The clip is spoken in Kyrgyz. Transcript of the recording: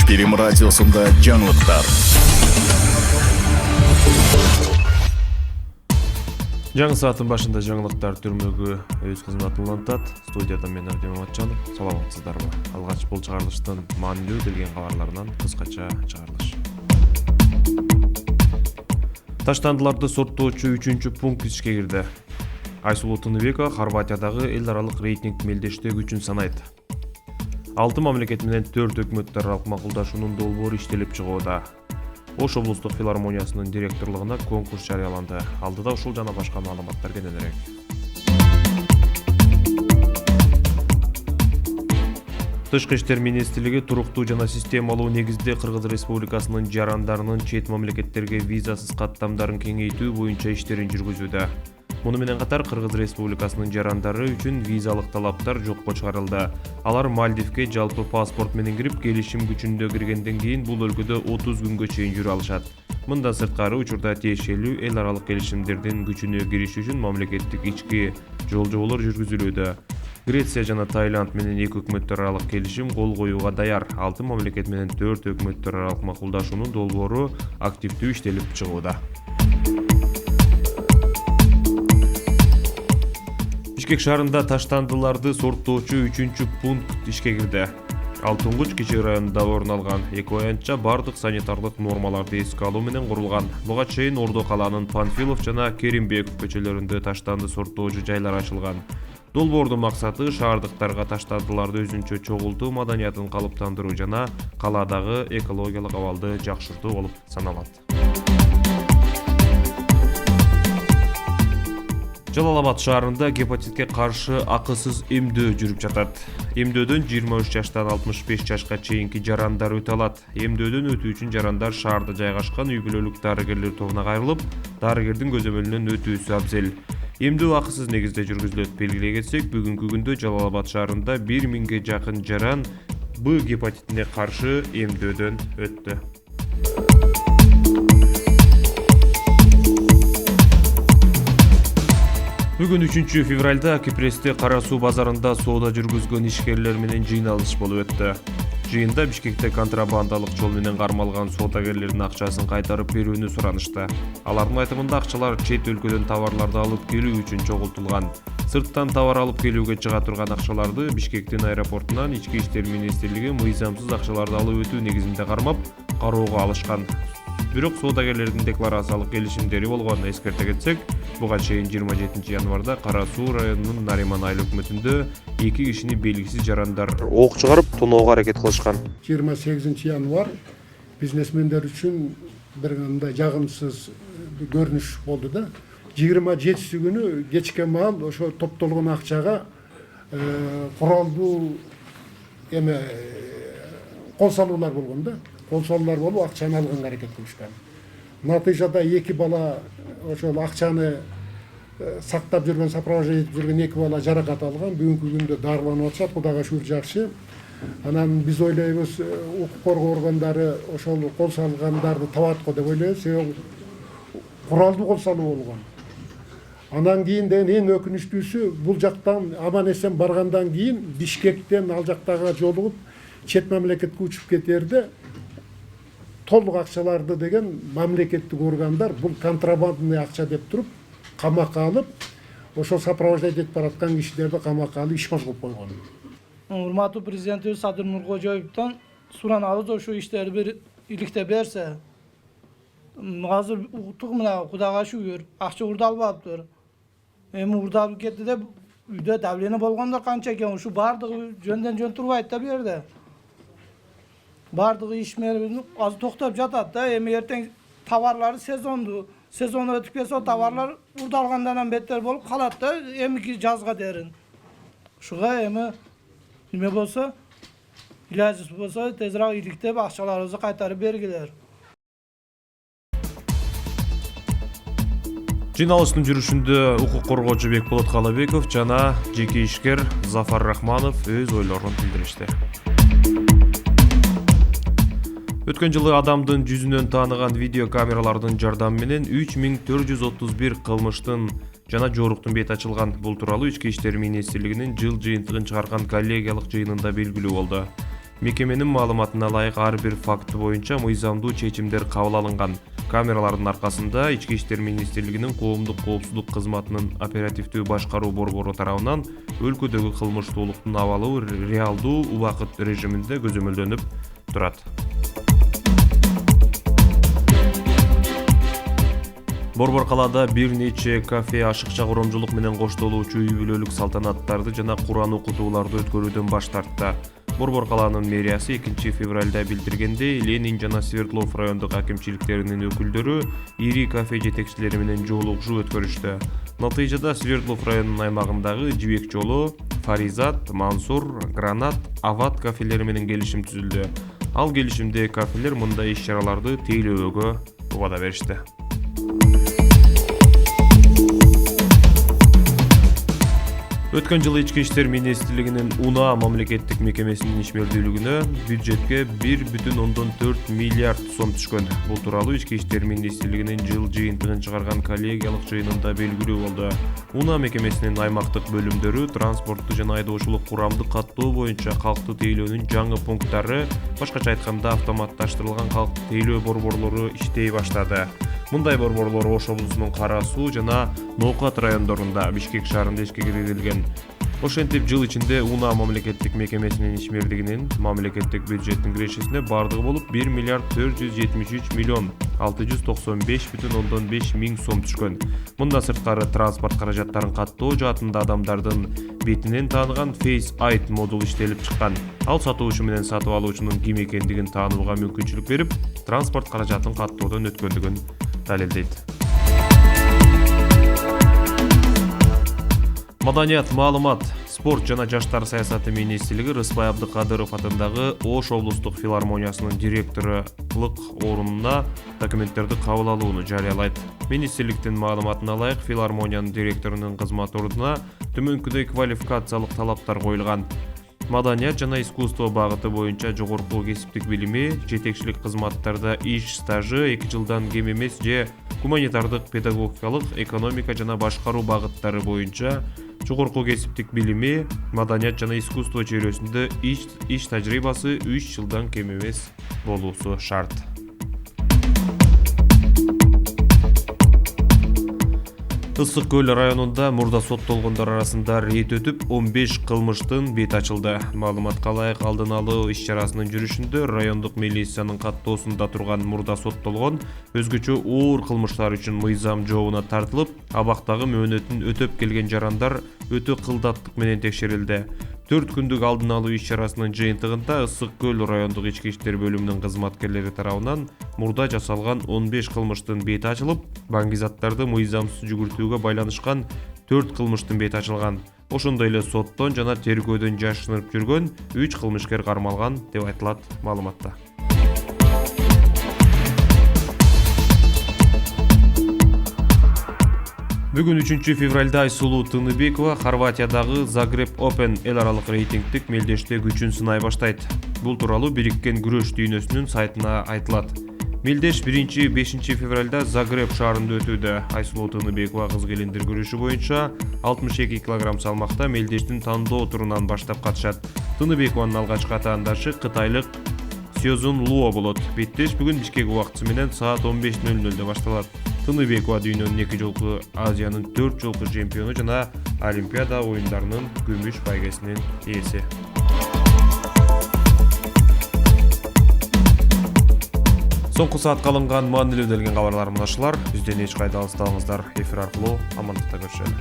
Перим радиосунда жаңылыктар. Жаңы сааттын башында жаңылыктар түрмөгү өз кызматын улантат. Студияда мен Абдим Матчанов. Саламатсыздарбы? Алгач бул чыгарылыштын маанилүү делген кабарларынан кыскача чыгарылыш. Таштандыларды сорттоочу 3-пункт ишке кирди. Айсулуу Тыныбекова Хорватиядагы эл аралык рейтинг мелдештөө күчүн санайт. 6 мамлекет менен 4 өкмөттөр аралык макулдашуунун долбоору иштелип чыгууда. Ош облустук филармониясынын директорлугуна конкурс жарыяланды. Алдыда ушул жана башка маалыматтар кененирээк. Тышкы иштер министрлиги туруктуу жана системалуу негизде Кыргыз Республикасынын жарандарынын чет мамлекеттерге визасыз каттамдарын кеңейтүү боюнча иштерин жүргүзүүдө. Муну менен катар Кыргыз Республикасынын жарандары үчүн визалык талаптар жокко чыгарылды. Алар Мальдивге жалпы паспорт менен кирип, келишим күчүндө киргенден кийин бул өлкөдө 30 күнгө чейин жүрө алышат. Мындан сырткары учурда тиешелүү эл аралык келишимдердин күчүнө кириш үчүн мамлекеттик ички жолжоболор жүргүзүлүүдө. Греция жана Таиланд менен 2 өкмөттөр аралык келишим кол коюуга даяр. 6 мамлекет менен 4 өкмөттөр аралык макулдашуунун долбоору активдүү иштелип чыгууда. Бишкек шаарында таштандыларды сорттоочу 3-пункт ишке кирди. Алтынгуч кичи районунда орун алган эки аянтча бардык санитардык нормаларды эске алуу менен курулган. Буга чейин Ордо калаанын Панфилов жана Керимбеков көчөлөрүндө таштанды сорттоочу жайлар ачылган. Долбоордун максаты шаардыктарга таштандыларды өзүнчө чогултуу маданиятын калыптандыруу жана калаадагы экологиялык абалды жакшыртуу болуп саналат. Жалал-Абад шаарында гепатитке каршы акысыз эмдөө жүрүп жатат. Эмдөөдөн 23 жаштан 65 жашка чейинки жарандар өтө алат. Эмдөөдөн өтүү үчүн жарандар шаарда жайгашкан үй-бүлөлүк дарыгерлер тобуна кайрылып, дарыгердин көзөмөлүнөн өтүүсү абзел. Эмдөө акысыз негизде жүргүзүлөт. Белгилей кетсек, бүгүнкү күндө Жалал-Абад шаарында 1000ге жакын жаран Б гепатитине каршы эмдөөдөн өттү. Бүгүн 3 февралда Кипресте Кара суу базарында соода жүргүзгөн ишкерлер менен жыйналыш болуп өттү. Жыйында Бишкекте контрабандалык жол менен кармалган соодагерлердин акчасын кайтарып берүүнү суранышты. Алардын айтымында акчалар чет өлкөдөн товарларды алып келүү үчүн чогултулган. Сырттан товар алып келүүгө чыга турган акчаларды Бишкектин аэропортунан Ички иштер министрлиги мыйзамсыз акчаларды алып өтүү негизинде кармап, кароого алышкан. Бирок соодагерлердин декларациялык келишимдери болгонун эскерте кетсек, буга чейин 27 январда Кара суу районунун Нариман айыл өкмөтүндө 2 кишини белгисиз жарандар ок чыгарып тоноого аракет кылышкан. 28 январ бизнесмендер үчүн бир кандай жагымсыз көрүнүш болду да. 27 күнү кечке маал ошо топтолгон акчага куралдуу кол салуулар болгон да. Кол салуулар болуп акчаны алганга аракет кылышкан. Натыйжада 2 бала ошол акчаны сактап жүргөн, сопровождать этип жүргөн 2 бала жаракат алган. Бүгүнкү күндө дарыланып атышат. Кудайга шүгүр жакшы. Анан биз ойлойбуз, укук коргоо органдары ошол кол салгандарды табат го деп ойлойбуз. Себеби куралдуу кол салуу болгон. Анан кийин эң өкүнүчтүүсү, бул жактан аман эсен баргандан кийин Бишкектен ал жактага жолугуп чет мамлекетке учуп кетерде толук акчаларды деген мамлекеттик органдар бул контрабандный акча деп туруп камакка алып, ошол сопровождать этип бараткан кишилерди камакка алып иш козгоп койгон. Урматтуу президентибиз Садыр Нуркожоевдон суранабыз, ошо иштерди бир иликтеп берсе. Азыр уктук, мына Кудайга шүгүр, акча урдалбаптыр. Эми урдалып кетти деп үйдө давление болгондор канча экен, ушу бардыгы жөндөн жөн турбайт да бу жерде. Бардыгы ишмер азыр токтоп жатат да. Эми эртең товарлары сезон өтүп кетсе, товарлар урдалгандан беттер болуп калат да, эмики жазга дерин. Ушуга эми неме болсо, илажсыз болсо тезирээк иликтеп акчаларыбызды кайтарып бергилер. Жыйналыштын жүрүшүндө укук коргоочу Бекболот Калабеков жана жеке ишкер Зафар Рахманов өз ойлорун билдиришти. Өткөн жылы адамдын жүзүнөн тааныган видео камералардын жардамы менен 3431 кылмыштын жана жоруктун бети ачылган. Бул тууралуу Ички иштер министрлигинин жыл жыйынтыгын чыгарган коллегиялык жыйынында белгилүү болду. Мекеменин маалыматына ылайык ар бир факты боюнча мыйзамдуу чечимдер кабыл алынган. Камералардын аркасында Ички иштер министрлигинин коомдук коопсуздук кызматынын оперативдүү башкаруу борбору тарабынан өлкөдөгү кылмыштуулуктун абалы реалдуу убакыт режиминде көзөмөлдөнүп турат. Борбор калаада бир нече кафе ашыкча коромчулук менен коштолуучу үй бүлөлүк салтанаттарды жана Куран окутууларды өткөрүүдөн баш тартты. Борбор калаанын мэриясы 2 февралда билдиргендей, Ленин жана Свердлов райондук акимчиликтеринин өкүлдөрү ири кафе жетекчилери менен жолугушуу өткөрүштү. Натыйжада Свердлов районунун аймагындагы Жибек жолу, Фаризат, Мансур, Гранат, Ават кафелери менен келишим түзүлдү. Ал келишимде кафелер мындай иш-чараларды тейлөөгө убада беришти. Өткөн жылы Ички иштер министрлигинин УНА мамлекеттик мекемесинин ишмердүүлүгүнө бюджетке 1,4 миллиард сом түшкөн. Бул тууралуу Ички иштер министрлигинин жыл жыйынтыгын чыгарган коллегиялык жыйынында белгилүү болду. УНА мекемесинин аймактык бөлүмдөрү транспортту жана айдоочулук курамдык каттоо боюнча калкты тейлөөнүн жаңы пункттары, башкача айтканда автоматташтырылган калкты тейлөө борборлору иштей баштады. Мындай борборлор Ош облусунун Кара Суу жана Ноокат райондорунда, Бишкек шаарында ишке киргизилген. Ошентип жыл ичинде УНА мамлекеттик мекемесинин ишмердигинин мамлекеттик бюджеттин кирешесине бардыгы болуп 1 миллиард 473 миллион 695,5 миң сом түшкөн. Мындан сырткары транспорт каражаттарын каттоо жаатында адамдардын бетинен тааныган Face ID модул иштелип чыккан. Ал сатуучу менен сатып алуучунун ким экендигин таанууга мүмкүнчүлүк берип, транспорт каражатын каттоодон өткөндүгүн далилдейт. Маданият, маалымат, спорт жана жаштар саясаты министрлиги Рыспай Абдыкадыров атындагы Ош облустук филармониясынын директорлук орунуна документтерди кабыл алууну жарыялайт. Министрликтин маалыматына ылайык, филармониянын директорунун кызмат ордуна төмөнкүдөй квалификациялык талаптар коюлган. Маданият жана искусство багыты боюнча жогорку кесиптик билими, жетекчилик кызматтарда иш стажы 2 жылдан кем эмес же гуманитардык, педагогикалык, экономика жана башкаруу багыттары боюнча жогорку кесиптик билими, маданият жана искусство чөйрөсүндө иш тажрыйбасы 3 жылдан кем эмес болуусу шарт. Ысык көл районунда мурда соттолгондор арасында рейд өтүп 15 кылмыштын бети ачылды. Маалыматка ылайык, алдын алуу иш-чарасынын жүрүшүндө райондук милициянын каттоосунда турган мурда соттолгон өзгөчө оор кылмыштар үчүн мыйзам жообуна тартылып, абактагы мөөнөтүн өтөп келген жарандар өтө кылдаттык менен текшерилди. 4 күндүк алдын алуу иш-чарасынын жыйынтыгында Ысык көл райондук ички иштер бөлүмүнүн кызматкерлери тарабынан мурда жасалган 15 кылмыштын бети ачылып, баңгизаттарды мыйзамсыз жүгүртүүгө байланышкан 4 кылмыштын бети ачылган. Ошондой эле соттон жана тергөөдөн жашынып жүргөн 3 кылмышкер кармалган деп айтылат маалыматта. Бүгүн 3 февралда Айсулуу Тыныбекова Хорватиядагы Загреб Open эл аралык рейтингдик мелдеште күчүн сынай баштайт. Бул тууралуу Бириккен күрөш дүйнөсүнүн сайтына айтылат. Мелдеш 1-5 февралда Загреб шаарында өтүүдө. Айсулуу Тыныбекова кыз келиндер күрөшү боюнча 62 кг салмакта мелдештин тандоо турунан баштап катышат. Тыныбекованын алгачкы атаандашы кытайлык Сёзун Луо болот. Беттеш бүгүн Бишкек убактысы менен саат 15:00 башталат. Тыныбекова дүйнөнүн 2 жолку, Азиянын 4 жолку чемпиону жана Олимпиада оюндарынын күмүш байгесинин ээси. Соңку саатка алынган маанилүү делген кабарлар мынашылар. Бизден эч кайда алыстабаңыздар. Эфир аркылуу амандыкта көрүшөлү.